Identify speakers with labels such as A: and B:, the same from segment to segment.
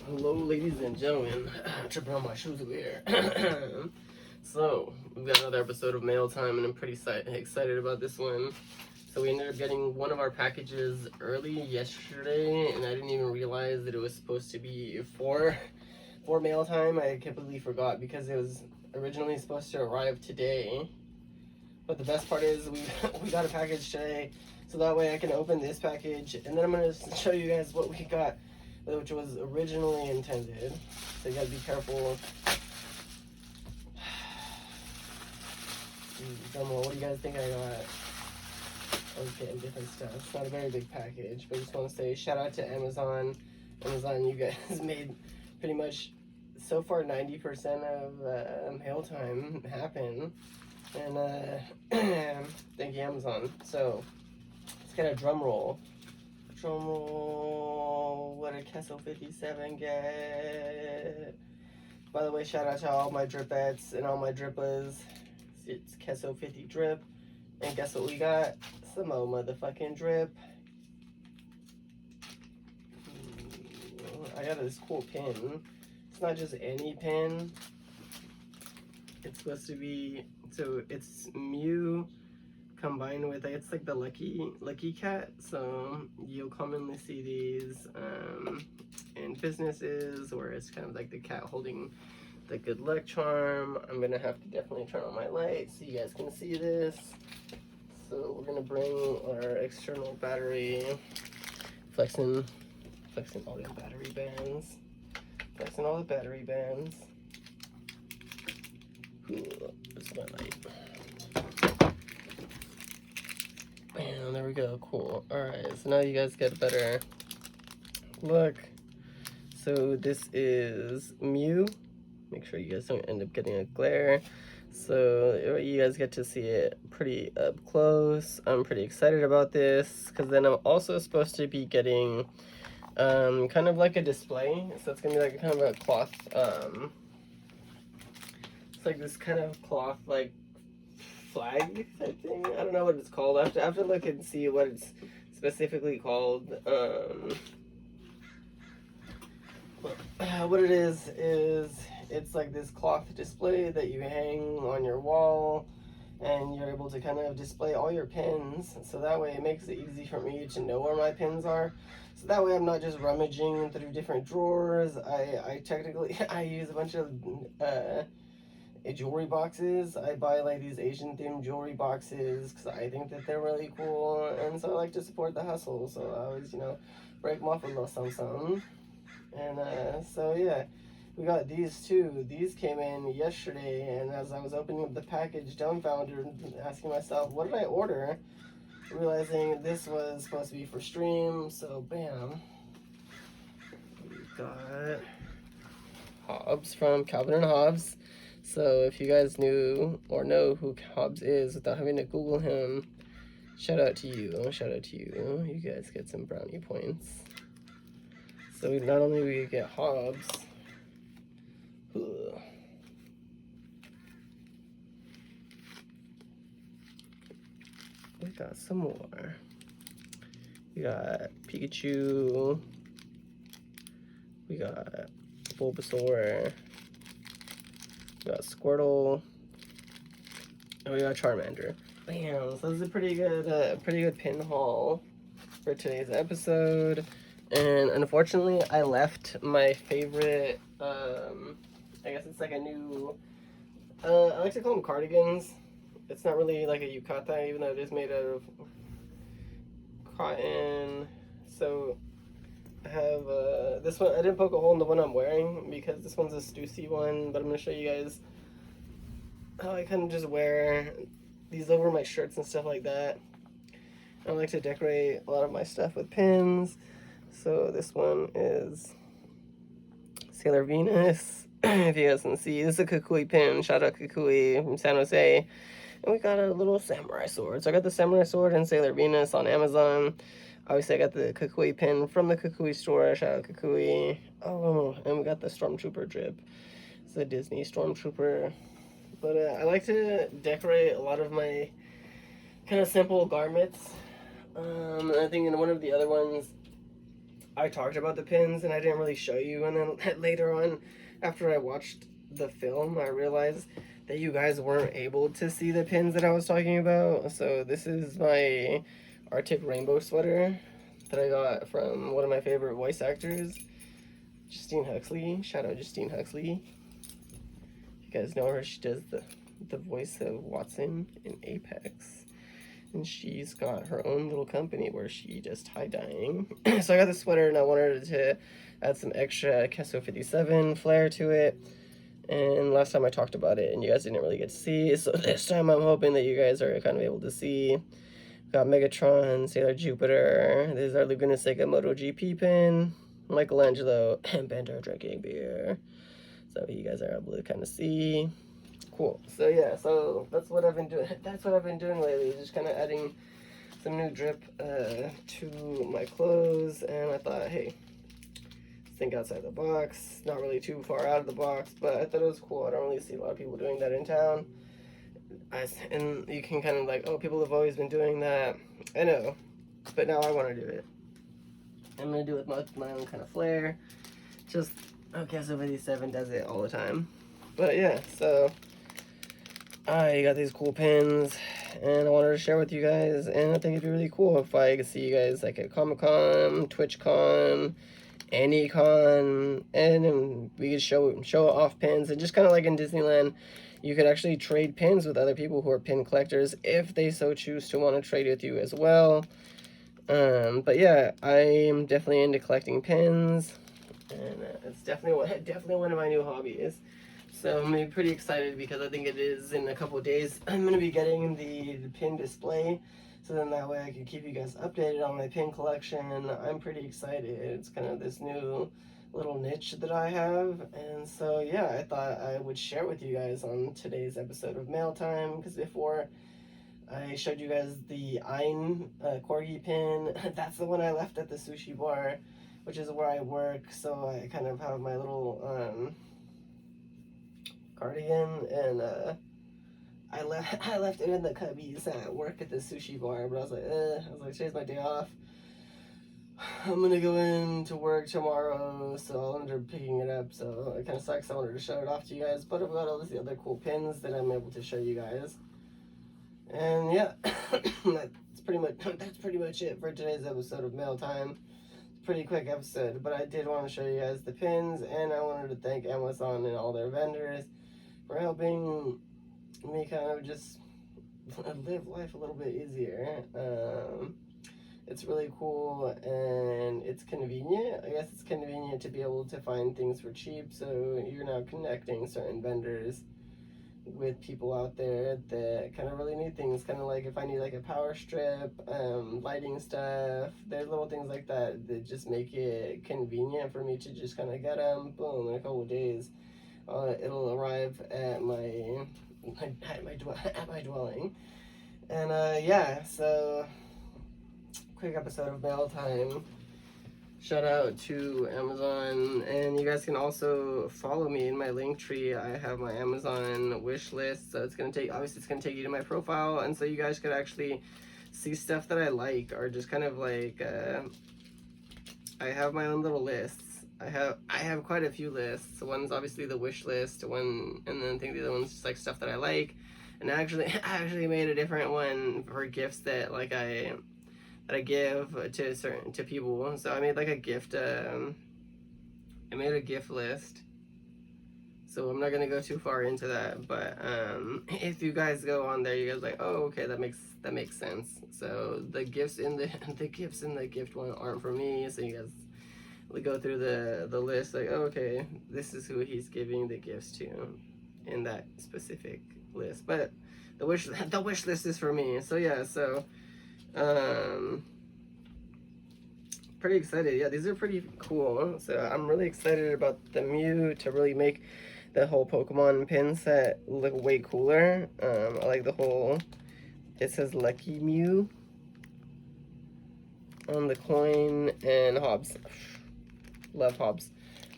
A: Hello, ladies and gentlemen. To put on my shoes over here. So, we've got another episode of Mail Time, and I'm pretty excited about this one. So, we ended up getting one of our packages early yesterday, and I didn't even realize that it was supposed to be for Mail Time. I completely forgot because it was originally supposed to arrive today. But the best part is we got a package today, so that way I can open this package, and then I'm going to show you guys what we got, which was originally intended. So you gotta be careful. What do you guys think I got? I was getting different stuff. It's not a very big package, but I just want to say shout out to Amazon. Amazon, you guys made pretty much so far 90% of Mail Time happen. And thank you, Amazon. So let's get a drum roll. Drum roll. What did Kesso 57 get? By the way, shout out to all my dripettes and all my drippas. It's Kesso 50 drip. And guess what we got? Some old motherfucking drip. I got this cool pin. It's not just any pin. It's supposed to be, so it's Mew combined with, it's like the Lucky Cat. So you'll commonly see these in businesses where it's kind of like the cat holding the good luck charm. I'm gonna have to definitely turn on my light so you guys can see this. So we're gonna bring our external battery, flexing all the battery bands, flexing all the battery bands. Ooh, this is my light. Bam, there we go, cool. Alright, so now you guys get a better look. So this is Mew. Make sure you guys don't end up getting a glare. So you guys get to see it pretty up close. I'm pretty excited about this because then I'm also supposed to be getting kind of like a display. So it's gonna be like kind of a cloth, it's like this kind of cloth like flag type thing. I don't know what it's called. I have to look and see what it's specifically called. What it is it's like this cloth display that you hang on your wall, and you're able to kind of display all your pins. So that way it makes it easy for me to know where my pins are. So that way I'm not just rummaging through different drawers. I technically I use a bunch of jewelry boxes. I buy like these Asian themed jewelry boxes because I think that they're really cool, and so I like to support the hustle. So I always, break them off a little something. And so yeah, we got these too. These came in yesterday, and as I was opening up the package, dumbfounded, asking myself, what did I order? Realizing this was supposed to be for stream, so bam. We got Hobbs from Calvin and Hobbs. So if you guys knew or know who Hobbs is without having to Google him, shout out to you. Shout out to you. You guys get some brownie points. So not only we get Hobbs, we got some more. We got Pikachu. We got Bulbasaur. We got Squirtle. And we got Charmander. Bam! So this is a pretty good pin haul for today's episode. And unfortunately, I left my favorite, I guess it's like a new, I like to call them cardigans. It's not really like a yukata, even though it is made out of cotton. So I have this one. I didn't poke a hole in the one I'm wearing because this one's a Stussy one, but I'm going to show you guys how I kind of just wear these over my shirts and stuff like that. I like to decorate a lot of my stuff with pins. So this one is Sailor Venus. If you guys can see, this is a Kukui pin. Shout out Kukui from San Jose. And we got a little samurai sword. So I got the samurai sword and Sailor Venus on Amazon. Obviously, I got the Kukui pin from the Kukui store. Shout out Kukui. Oh, and we got the Stormtrooper drip. It's a Disney Stormtrooper. But I like to decorate a lot of my kind of simple garments. I think in one of the other ones, I talked about the pins and I didn't really show you, and then later on, after I watched the film, I realized that you guys weren't able to see the pins that I was talking about. So this is my Arctic Rainbow sweater that I got from one of my favorite voice actors, Justine Huxley. Shout out Justine Huxley. You guys know her. She does the voice of Watson in Apex. And she's got her own little company where she does tie-dyeing. So I got this sweater and I wanted to add some extra Kesso 57 flair to it. And last time I talked about it and you guys didn't really get to see. So this time I'm hoping that you guys are kind of able to see. Got Megatron, Sailor Jupiter. This is our Laguna Seca MotoGP pin. Michelangelo and Bender drinking beer. So you guys are able to kind of see. Cool. So yeah, so that's what I've been doing. That's what I've been doing lately. Just kind of adding some new drip to my clothes, and I thought, hey, think outside the box. Not really too far out of the box, but I thought it was cool. I don't really see a lot of people doing that in town. And you can kind of like, oh, people have always been doing that. I know, but now I want to do it. I'm gonna do it with my own kind of flair. Just Kesso 57 does it all the time. But yeah, so I got these cool pins, and I wanted to share with you guys, and I think it'd be really cool if I could see you guys like at Comic-Con, TwitchCon, AnyCon, and we could show off pins, and just kind of like in Disneyland, you could actually trade pins with other people who are pin collectors if they so choose to want to trade with you as well. But yeah, I'm definitely into collecting pins, and it's definitely one of my new hobbies. So I'm gonna be pretty excited because I think it is in a couple of days. I'm gonna be getting the pin display, so then that way I can keep you guys updated on my pin collection. I'm pretty excited. It's kind of this new little niche that I have, and so yeah, I thought I would share with you guys on today's episode of Mail Time, because before I showed you guys the Ein corgi pin. That's the one I left at the sushi bar, which is where I work, so I kind of have my little cardigan, and I left it in the cubbies at work at the sushi bar, but I was like, today's my day off. I'm gonna go into work tomorrow, so I'll end up picking it up. So it kind of sucks. I wanted to show it off to you guys, but I've got all these other cool pins that I'm able to show you guys. And yeah, that's pretty much it for today's episode of Mail Time. Pretty quick episode, but I did want to show you guys the pins, and I wanted to thank Amazon and all their vendors for helping me kind of just live life a little bit easier. It's really cool, and it's convenient. I guess it's convenient to be able to find things for cheap, so you're now connecting certain vendors with people out there that kind of really need things, kind of like if I need like a power strip, lighting stuff, there's little things like that that just make it convenient for me to just kind of get them, boom, in a couple of days. It'll arrive at my dwelling. And yeah, so quick episode of Mail Time. Shout out to Amazon, and you guys can also follow me in my link tree. I have my Amazon wish list, so it's gonna take you to my profile, and so you guys could actually see stuff that I like, or just kind of like I have my own little lists. I have quite a few lists. One's obviously the wish list, and then I think the other one's just like stuff that I like. And I actually made a different one for gifts that like I give to people. So I made like a gift. I made a gift list. So I'm not gonna go too far into that, but if you guys go on there, you guys like, oh, okay, that makes sense. So the gifts in the gift one aren't for me. So you guys go through the list, like, oh, okay, this is who he's giving the gifts to in that specific list. But the wish list is for me. So yeah, so. Pretty excited. Yeah, these are pretty cool. So I'm really excited about the Mew to really make the whole Pokemon pin set look way cooler. I like the whole, it says Lucky Mew on the coin, and Hobbs. Love Hobbs.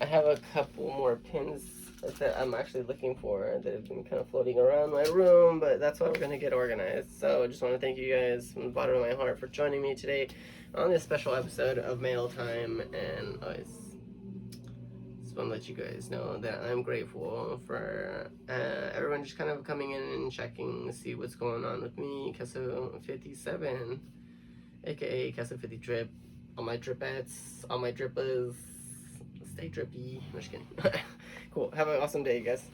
A: I have a couple more pins that I'm actually looking for that have been kind of floating around my room, but that's why we're going to get organized. So I just want to thank you guys from the bottom of my heart for joining me today on this special episode of Mail Time, and I just want to let you guys know that I'm grateful for everyone just kind of coming in and checking to see what's going on with me, Kesso 57, aka Kesso 50 Drip, all my dripettes, all my drippers. Stay drippy. I'm just kidding. Cool. Have an awesome day, guys.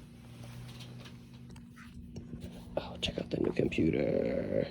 A: Oh, check out the new computer.